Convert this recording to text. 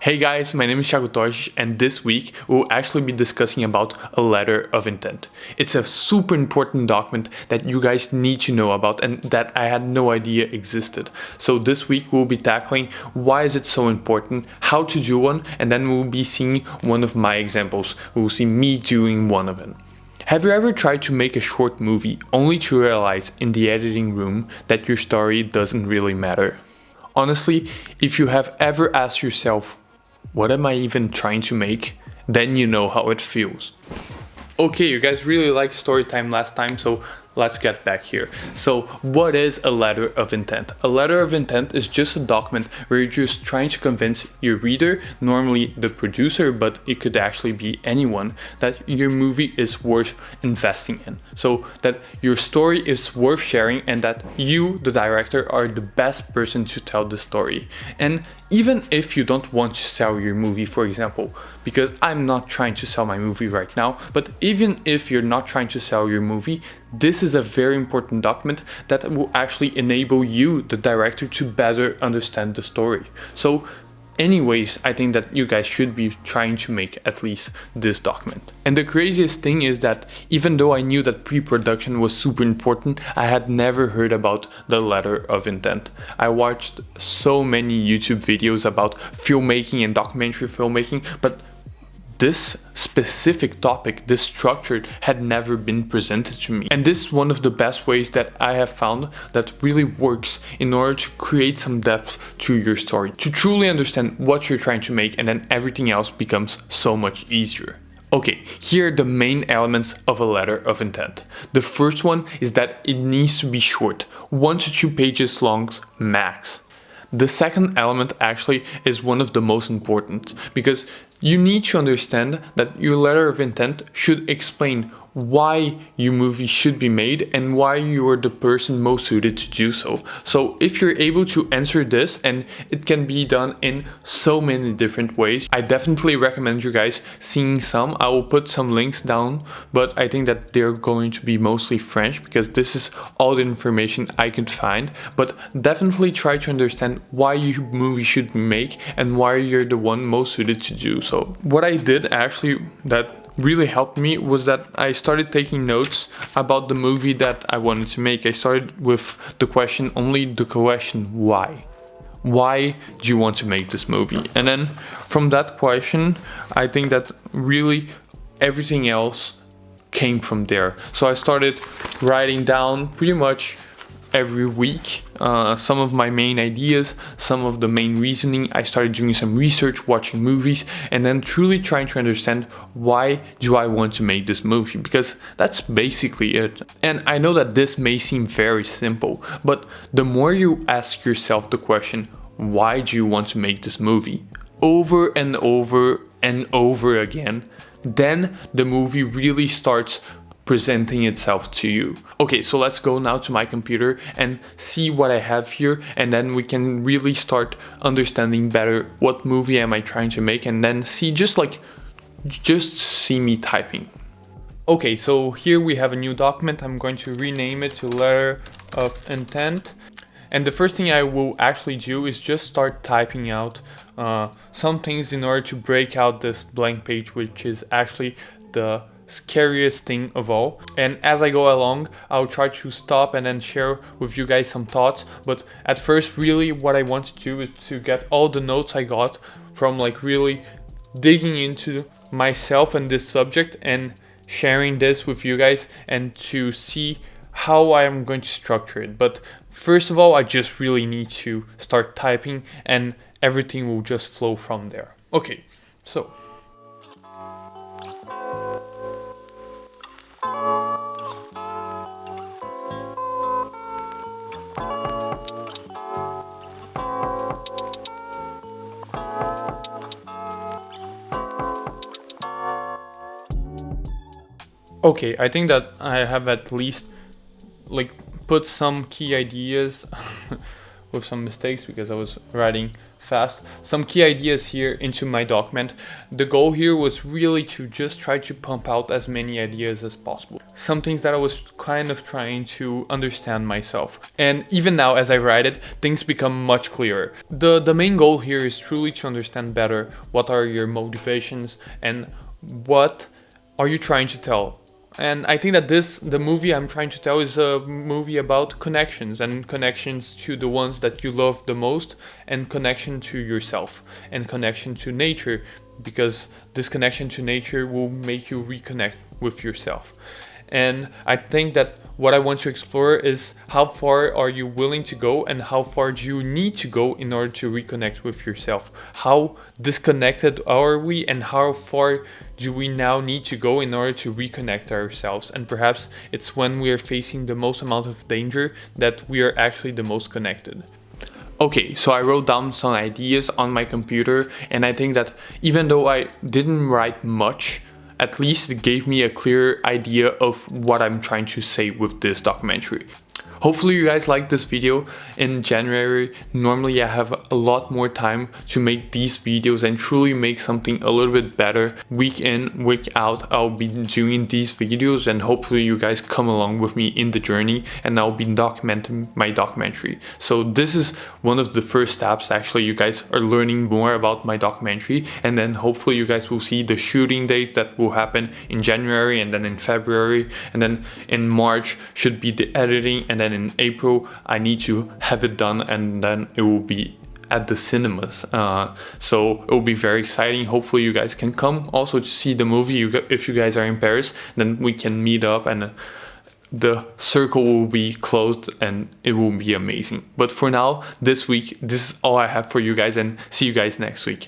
Hey guys, my name is Thiago Tostes, and this week we'll actually be discussing about a letter of intent. It's a super important document that you guys need to know about and that I had no idea existed. So this week we'll be tackling why is it so important, how to do one, and then we'll be seeing one of my examples. We'll see me doing one of them. Have you ever tried to make a short movie only to realize in the editing room that your story doesn't really matter? Honestly, if you have ever asked yourself, what am I even trying to make? Then you know how it feels. Okay, you guys really liked story time last time, so let's get back here. So, what is a letter of intent? A letter of intent is just a document where you're just trying to convince your reader, normally the producer, but it could actually be anyone, that your movie is worth investing in. So that your story is worth sharing and that you, the director, are the best person to tell the story. And even if you don't want to sell your movie, for example, because I'm not trying to sell my movie right now, but even if you're not trying to sell your movie, this is a very important document that will actually enable you, the director, to better understand the story. So anyways, I think that you guys should be trying to make at least this document. And the craziest thing is that even though I knew that pre-production was super important, I had never heard about the letter of intent. I watched so many YouTube videos about filmmaking and documentary filmmaking, but this specific topic, this structure, had never been presented to me. And this is one of the best ways that I have found that really works in order to create some depth to your story, to truly understand what you're trying to make, and then everything else becomes so much easier. Okay, here are the main elements of a letter of intent. The first one is that it needs to be short, 1 to 2 pages long max. The second element actually is one of the most important, because you need to understand that your letter of intent should explain why your movie should be made and why you are the person most suited to do so. So if you're able to answer this, and it can be done in so many different ways, I definitely recommend you guys seeing some. I will put some links down, but I think that they're going to be mostly French because this is all the information I could find. But definitely try to understand why your movie should be made and why you're the one most suited to do so. What I did actually that really helped me was that I started taking notes about the movie that I wanted to make. I started with the question why? Why do you want to make this movie? And then from that question, I think that really everything else came from there. So I started writing down pretty much every week some of my main ideas, some of the main reasoning. I started doing some research, watching movies, and then truly trying to understand why do I want to make this movie, because that's basically it. And I know that this may seem very simple, but the more you ask yourself the question, why do you want to make this movie, over and over and over again, then the movie really starts presenting itself to you. Okay, so let's go now to my computer and see what I have here, and then we can really start understanding better what movie am I trying to make, and then just see me typing. Okay, so here we have a new document. I'm going to rename it to letter of intent. And the first thing I will actually do is just start typing out some things in order to break out this blank page, which is actually the scariest thing of all. And as I go along, I'll try to stop and then share with you guys some thoughts. But at first, really what I want to do is to get all the notes I got from really digging into myself and this subject and sharing this with you guys, and to see how I am going to structure it. But first of all, I just really need to start typing and everything will just flow from there. Okay, so okay, I think that I have at least put some key ideas with some mistakes because I was writing fast. Some key ideas here into my document. The goal here was really to just try to pump out as many ideas as possible. Some things that I was kind of trying to understand myself. And even now as I write it, things become much clearer. The main goal here is truly to understand better what are your motivations and what are you trying to tell. And I think that the movie I'm trying to tell is a movie about connections, and connections to the ones that you love the most, and connection to yourself, and connection to nature, because this connection to nature will make you reconnect with yourself. And I think that what I want to explore is how far are you willing to go and how far do you need to go in order to reconnect with yourself? How disconnected are we and how far do we now need to go in order to reconnect ourselves? And perhaps it's when we are facing the most amount of danger that we are actually the most connected. Okay, so I wrote down some ideas on my computer, and I think that even though I didn't write much, at least it gave me a clear idea of what I'm trying to say with this documentary. Hopefully you guys liked this video. In January, normally I have a lot more time to make these videos and truly make something a little bit better. Week in, week out, I'll be doing these videos, and hopefully you guys come along with me in the journey, and I'll be documenting my documentary. So this is one of the first steps. Actually, you guys are learning more about my documentary, and then hopefully you guys will see the shooting dates that will happen in January, and then in February, and then in March should be the editing, and then in April I need to have it done, and then it will be at the cinemas. So it will be very exciting. Hopefully you guys can come also to see the movie. If you guys are in Paris, then we can meet up, and the circle will be closed and it will be amazing. But for now, this week, this is all I have for you guys, and see you guys next week.